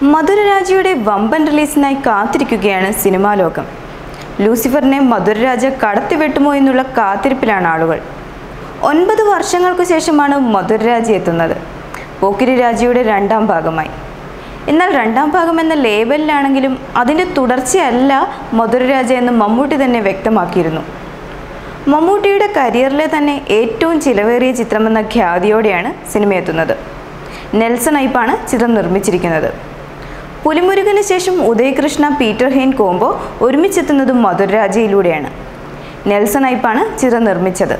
മധുരരാജയുടെ വമ്പൻ റിലീസിനായി കാത്തിരിക്കുകയാണ് സിനിമാ ലോകം. ലൂസിഫറിനെ മധുരരാജ കടത്തിവെട്ടുമോ എന്നുള്ള കാത്തിരിപ്പിലാണ് ആളുകൾ. 9 വർഷങ്ങൾക്കു ശേഷമാണ് മധുരരാജ എത്തുന്നത്, പോക്കിരി രാജയുടെ രണ്ടാം ഭാഗമായി. എന്നാൽ രണ്ടാം ഭാഗം എന്ന ലേബലിലാണെങ്കിലും അതിൻ്റെ തുടർച്ചയല്ല മധുരരാജ എന്ന് മമ്മൂട്ടി തന്നെ വ്യക്തമാക്കിയിരുന്നു. മമ്മൂട്ടിയുടെ കരിയറിലെ തന്നെ ഏറ്റവും ചിലവേറിയ ചിത്രമെന്ന ഖ്യാതിയോടെയാണ് സിനിമ എത്തുന്നത്. നെൽസൺ ഐപ്പാണ് ചിത്രം നിർമ്മിച്ചിരിക്കുന്നത്. പുലിമുരുകന് ശേഷം ഉദയകൃഷ്ണ പീറ്റർ ഹെയ്ൻ കോംബോ ഒരുമിച്ചെത്തുന്നതും മധുരരാജയിലൂടെയാണ്. നെൽസൺ ഐപ്പാണ് ചിത്രം നിർമ്മിച്ചത്.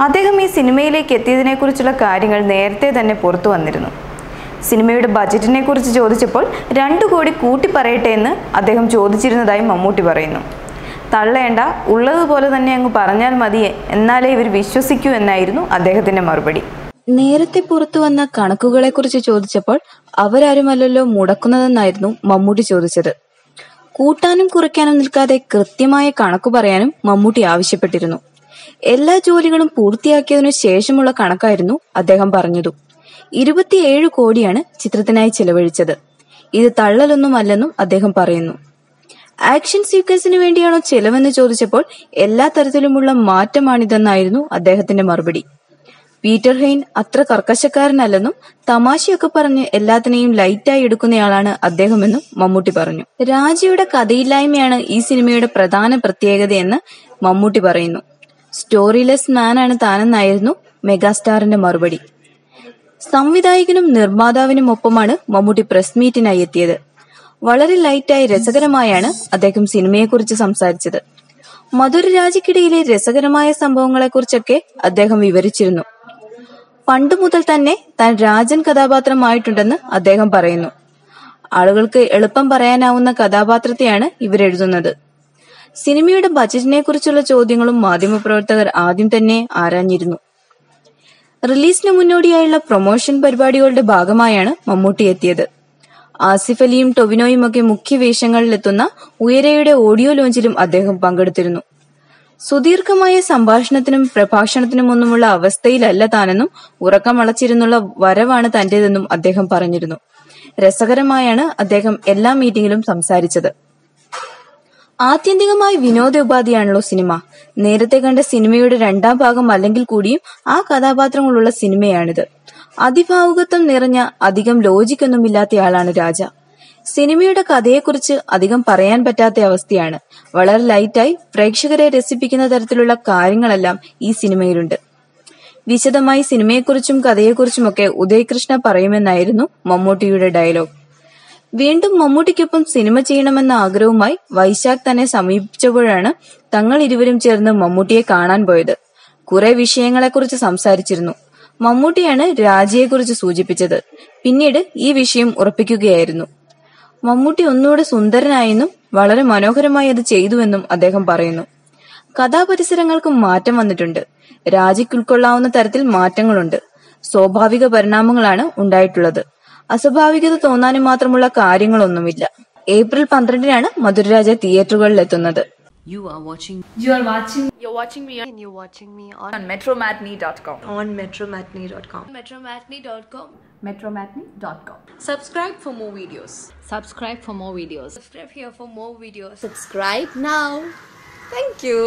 അദ്ദേഹം ഈ സിനിമയിലേക്ക് എത്തിയതിനെക്കുറിച്ചുള്ള കാര്യങ്ങൾ നേരത്തെ തന്നെ പുറത്തു വന്നിരുന്നു. സിനിമയുടെ ബജറ്റിനെ കുറിച്ച് ചോദിച്ചപ്പോൾ 2 കോടി കൂട്ടി പറയട്ടെ എന്ന് അദ്ദേഹം ചോദിച്ചിരുന്നതായി മമ്മൂട്ടി പറയുന്നു. തള്ളേണ്ട, ഉള്ളതുപോലെ തന്നെ അങ്ങ് പറഞ്ഞാൽ മതി, എന്നാലേ ഇവർ വിശ്വസിക്കൂ എന്നായിരുന്നു അദ്ദേഹത്തിൻ്റെ മറുപടി. നേരത്തെ പുറത്തു വന്ന കണക്കുകളെക്കുറിച്ച് ചോദിച്ചപ്പോൾ അവരാരുമല്ലല്ലോ മുടക്കുന്നതെന്നായിരുന്നു മമ്മൂട്ടി ചോദിച്ചത്. കൂട്ടാനും കുറയ്ക്കാനും നിൽക്കാതെ കൃത്യമായ കണക്കു പറയാനും മമ്മൂട്ടി ആവശ്യപ്പെട്ടിരുന്നു. എല്ലാ ജോലികളും പൂർത്തിയാക്കിയതിനു ശേഷമുള്ള കണക്കായിരുന്നു അദ്ദേഹം പറഞ്ഞതും. 27 കോടിയാണ് ചിത്രത്തിനായി ചെലവഴിച്ചത്. ഇത് തള്ളലൊന്നുമല്ലെന്നും അദ്ദേഹം പറയുന്നു. ആക്ഷൻ സീക്വൻസിന് വേണ്ടിയാണോ ചെലവെന്ന് ചോദിച്ചപ്പോൾ എല്ലാ തരത്തിലുമുള്ള മാറ്റമാണിതെന്നായിരുന്നു അദ്ദേഹത്തിന്റെ മറുപടി. പീറ്റർ ഹെയ്ൻ അത്ര കർക്കശക്കാരനല്ലെന്നും തമാശയൊക്കെ പറഞ്ഞ് എല്ലാത്തിനെയും ലൈറ്റായി എടുക്കുന്നയാളാണ് അദ്ദേഹമെന്നും മമ്മൂട്ടി പറഞ്ഞു. രാജയുടെ കഥയില്ലായ്മയാണ് ഈ സിനിമയുടെ പ്രധാന പ്രത്യേകതയെന്ന് മമ്മൂട്ടി പറയുന്നു. സ്റ്റോറിലെസ് മാനാണ് താനെന്നായിരുന്നു മെഗാസ്റ്റാറിന്റെ മറുപടി. സംവിധായകനും നിർമ്മാതാവിനും ഒപ്പമാണ് മമ്മൂട്ടി പ്രസ് മീറ്റിനായി എത്തിയത്. വളരെ ലൈറ്റായി രസകരമായാണ് അദ്ദേഹം സിനിമയെക്കുറിച്ച് സംസാരിച്ചത്. മധുരരാജയ്ക്കിടയിലെ രസകരമായ സംഭവങ്ങളെക്കുറിച്ചൊക്കെ അദ്ദേഹം വിവരിച്ചിരുന്നു. പണ്ടു മുതൽ തന്നെ താൻ രാജൻ കഥാപാത്രമായിട്ടുണ്ടെന്ന് അദ്ദേഹം പറയുന്നു. ആളുകൾക്ക് എളുപ്പം പറയാനാവുന്ന കഥാപാത്രത്തെയാണ് ഇവരെഴുതുന്നത്. സിനിമയുടെ ബജറ്റിനെ കുറിച്ചുള്ള ചോദ്യങ്ങളും മാധ്യമപ്രവർത്തകർ ആദ്യം തന്നെ ആരാഞ്ഞിരുന്നു. റിലീസിന് മുന്നോടിയായുള്ള പ്രൊമോഷൻ പരിപാടികളുടെ ഭാഗമായാണ് മമ്മൂട്ടി എത്തിയത്. ആസിഫ് അലിയും ടൊവിനോയും ഒക്കെ മുഖ്യ വേഷങ്ങളിലെത്തുന്ന ഉയരയുടെ ഓഡിയോ ലോഞ്ചിലും അദ്ദേഹം പങ്കെടുത്തിരുന്നു. സുദീർഘമായ സംഭാഷണത്തിനും പ്രഭാഷണത്തിനുമൊന്നുമുള്ള അവസ്ഥയിലല്ല താനെന്നും ഉറക്കമളച്ചിരുന്നുള്ള വരവാണ് തന്റേതെന്നും അദ്ദേഹം പറഞ്ഞിരുന്നു. രസകരമായാണ് അദ്ദേഹം എല്ലാ മീറ്റിംഗിലും സംസാരിച്ചത്. ആത്യന്തികമായി വിനോദോപാധിയാണല്ലോ സിനിമ. നേരത്തെ കണ്ട സിനിമയുടെ രണ്ടാം ഭാഗം അല്ലെങ്കിൽ കൂടിയും ആ കഥാപാത്രങ്ങളുള്ള സിനിമയാണിത്. അതിഭാവുകത്വം നിറഞ്ഞ, അധികം ലോജിക്കൊന്നുമില്ലാത്തയാളാണ് രാജ. സിനിമയുടെ കഥയെക്കുറിച്ച് അധികം പറയാൻ പറ്റാത്ത അവസ്ഥയാണ്. വളരെ ലൈറ്റായി പ്രേക്ഷകരെ രസിപ്പിക്കുന്ന തരത്തിലുള്ള കാര്യങ്ങളെല്ലാം ഈ സിനിമയിലുണ്ട്. വിശദമായി സിനിമയെക്കുറിച്ചും കഥയെക്കുറിച്ചുമൊക്കെ ഉദയകൃഷ്ണ പറയുമെന്നായിരുന്നു മമ്മൂട്ടിയുടെ ഡയലോഗ്. വീണ്ടും മമ്മൂട്ടിക്കൊപ്പം സിനിമ ചെയ്യണമെന്ന ആഗ്രഹവുമായി വൈശാഖ് തന്നെ സമീപിച്ചപ്പോഴാണ് തങ്ങൾ ഇരുവരും ചേർന്ന് മമ്മൂട്ടിയെ കാണാൻ പോയത്. കുറെ വിഷയങ്ങളെക്കുറിച്ച് സംസാരിച്ചിരുന്നു. മമ്മൂട്ടിയാണ് രാജയെക്കുറിച്ച് സൂചിപ്പിച്ചത്. പിന്നീട് ഈ വിഷയം ഉറപ്പിക്കുകയായിരുന്നു. മമ്മൂട്ടി ഒന്നുകൂടെ സുന്ദരനായെന്നും വളരെ മനോഹരമായി അത് ചെയ്തുവെന്നും അദ്ദേഹം പറയുന്നു. കഥാപരിസരങ്ങൾക്കും മാറ്റം വന്നിട്ടുണ്ട്. രാജയ്ക്ക് ഉൾക്കൊള്ളാവുന്ന തരത്തിൽ മാറ്റങ്ങളുണ്ട്. സ്വാഭാവിക പരിണാമങ്ങളാണ് ഉണ്ടായിട്ടുള്ളത്. അസ്വാഭാവികത തോന്നാനും മാത്രമുള്ള കാര്യങ്ങളൊന്നുമില്ല. ഏപ്രിൽ 12-നാണ് മധുരരാജ തിയേറ്ററുകളിലെത്തുന്നത്. You're watching me on metromatney.com. metromatney.com. Subscribe for more videos. Subscribe for more videos. Subscribe here for more videos. Subscribe now. Thank you.